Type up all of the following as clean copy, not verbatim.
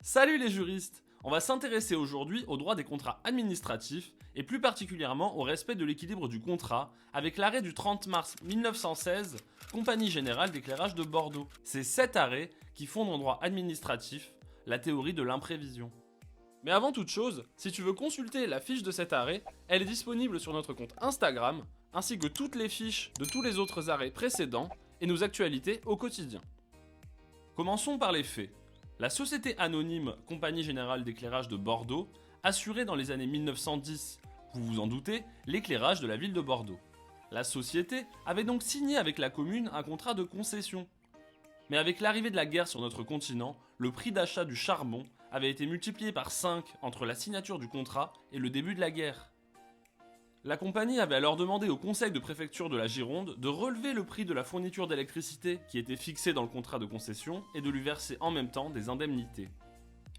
Salut les juristes! On va s'intéresser aujourd'hui au droit des contrats administratifs et plus particulièrement au respect de l'équilibre du contrat avec l'arrêt du 30 mars 1916, Compagnie Générale d'Éclairage de Bordeaux. C'est cet arrêt qui fonde en droit administratif la théorie de l'imprévision. Mais avant toute chose, si tu veux consulter la fiche de cet arrêt, elle est disponible sur notre compte Instagram, ainsi que toutes les fiches de tous les autres arrêts précédents et nos actualités au quotidien. Commençons par les faits. La société anonyme Compagnie Générale d'Éclairage de Bordeaux assurait dans les années 1910, vous vous en doutez, l'éclairage de la ville de Bordeaux. La société avait donc signé avec la commune un contrat de concession. Mais avec l'arrivée de la guerre sur notre continent, le prix d'achat du charbon avait été multiplié par 5 entre la signature du contrat et le début de la guerre. La compagnie avait alors demandé au conseil de préfecture de la Gironde de relever le prix de la fourniture d'électricité qui était fixé dans le contrat de concession et de lui verser en même temps des indemnités.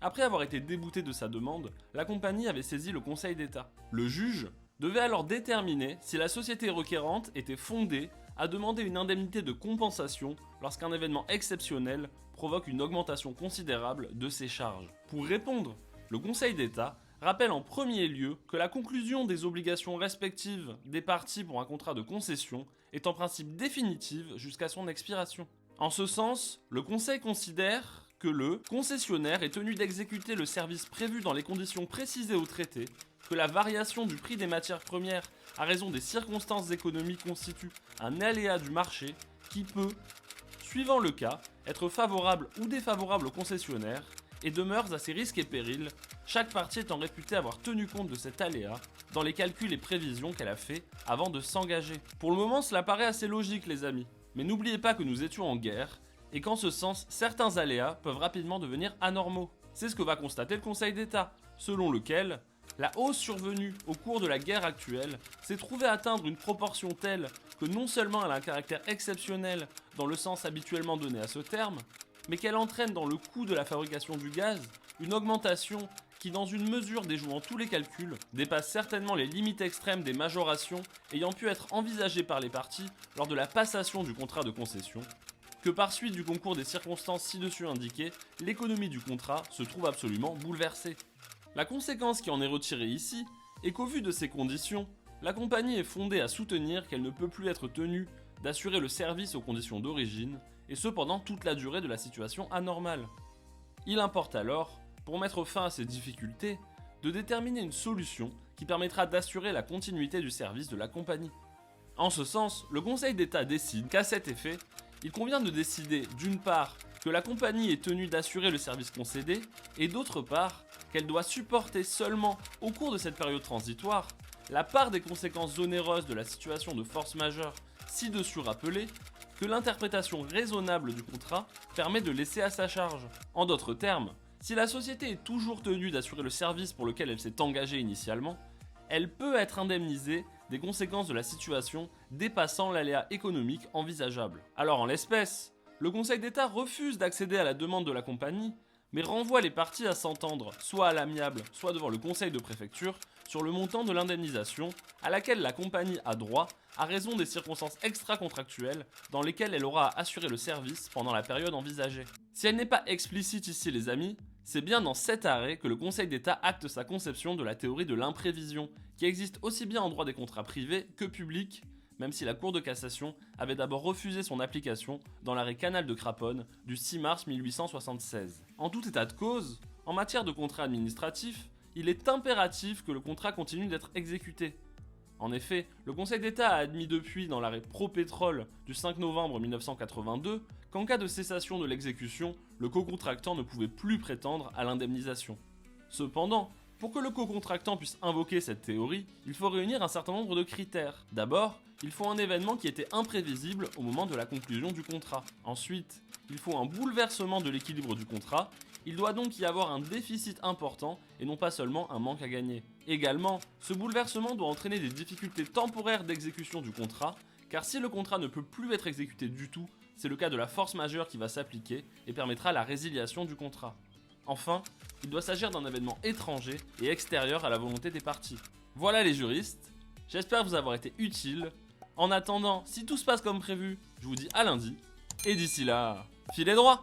Après avoir été débouté de sa demande, la compagnie avait saisi le Conseil d'État. Le juge devait alors déterminer si la société requérante était fondée à demander une indemnité de compensation lorsqu'un événement exceptionnel provoque une augmentation considérable de ses charges. Pour répondre, le Conseil d'État rappelle en premier lieu que la conclusion des obligations respectives des parties pour un contrat de concession est en principe définitive jusqu'à son expiration. En ce sens, le Conseil considère que le concessionnaire est tenu d'exécuter le service prévu dans les conditions précisées au traité, que la variation du prix des matières premières à raison des circonstances économiques constitue un aléa du marché qui peut, suivant le cas, être favorable ou défavorable au concessionnaire, et demeure à ses risques et périls, chaque partie étant réputée avoir tenu compte de cet aléa dans les calculs et prévisions qu'elle a fait avant de s'engager. Pour le moment, cela paraît assez logique les amis, mais n'oubliez pas que nous étions en guerre, et qu'en ce sens, certains aléas peuvent rapidement devenir anormaux. C'est ce que va constater le Conseil d'État, selon lequel la hausse survenue au cours de la guerre actuelle s'est trouvée atteindre une proportion telle que non seulement elle a un caractère exceptionnel dans le sens habituellement donné à ce terme, mais qu'elle entraîne dans le coût de la fabrication du gaz une augmentation qui, dans une mesure déjouant tous les calculs, dépasse certainement les limites extrêmes des majorations ayant pu être envisagées par les parties lors de la passation du contrat de concession, que par suite du concours des circonstances ci-dessus indiquées, l'économie du contrat se trouve absolument bouleversée. La conséquence qui en est retirée ici est qu'au vu de ces conditions, la compagnie est fondée à soutenir qu'elle ne peut plus être tenue d'assurer le service aux conditions d'origine, et ce pendant toute la durée de la situation anormale. Il importe alors, pour mettre fin à ces difficultés, de déterminer une solution qui permettra d'assurer la continuité du service de la compagnie. En ce sens, le Conseil d'État décide qu'à cet effet, il convient de décider d'une part que la compagnie est tenue d'assurer le service concédé, et d'autre part qu'elle doit supporter seulement, au cours de cette période transitoire, la part des conséquences onéreuses de la situation de force majeure ci-dessus rappelée, que l'interprétation raisonnable du contrat permet de laisser à sa charge. En d'autres termes, si la société est toujours tenue d'assurer le service pour lequel elle s'est engagée initialement, elle peut être indemnisée des conséquences de la situation dépassant l'aléa économique envisageable. Alors en l'espèce, le Conseil d'État refuse d'accéder à la demande de la compagnie, mais renvoie les parties à s'entendre, soit à l'amiable, soit devant le Conseil de préfecture, sur le montant de l'indemnisation à laquelle la compagnie a droit à raison des circonstances extra-contractuelles dans lesquelles elle aura à assurer le service pendant la période envisagée. Si elle n'est pas explicite ici les amis, c'est bien dans cet arrêt que le Conseil d'État acte sa conception de la théorie de l'imprévision, qui existe aussi bien en droit des contrats privés que publics, même si la Cour de cassation avait d'abord refusé son application dans l'arrêt Canal de Craponne du 6 mars 1876. En tout état de cause, en matière de contrat administratif, il est impératif que le contrat continue d'être exécuté. En effet, le Conseil d'État a admis depuis dans l'arrêt Pro-Pétrole du 5 novembre 1982 qu'en cas de cessation de l'exécution, le co-contractant ne pouvait plus prétendre à l'indemnisation. Cependant, pour que le co-contractant puisse invoquer cette théorie, il faut réunir un certain nombre de critères. D'abord, il faut un événement qui était imprévisible au moment de la conclusion du contrat. Ensuite, il faut un bouleversement de l'équilibre du contrat. Il doit donc y avoir un déficit important et non pas seulement un manque à gagner. Également, ce bouleversement doit entraîner des difficultés temporaires d'exécution du contrat, car si le contrat ne peut plus être exécuté du tout, c'est le cas de la force majeure qui va s'appliquer et permettra la résiliation du contrat. Enfin, il doit s'agir d'un événement étranger et extérieur à la volonté des parties. Voilà les juristes, j'espère vous avoir été utile. En attendant, si tout se passe comme prévu, je vous dis à lundi, et d'ici là, filez droit!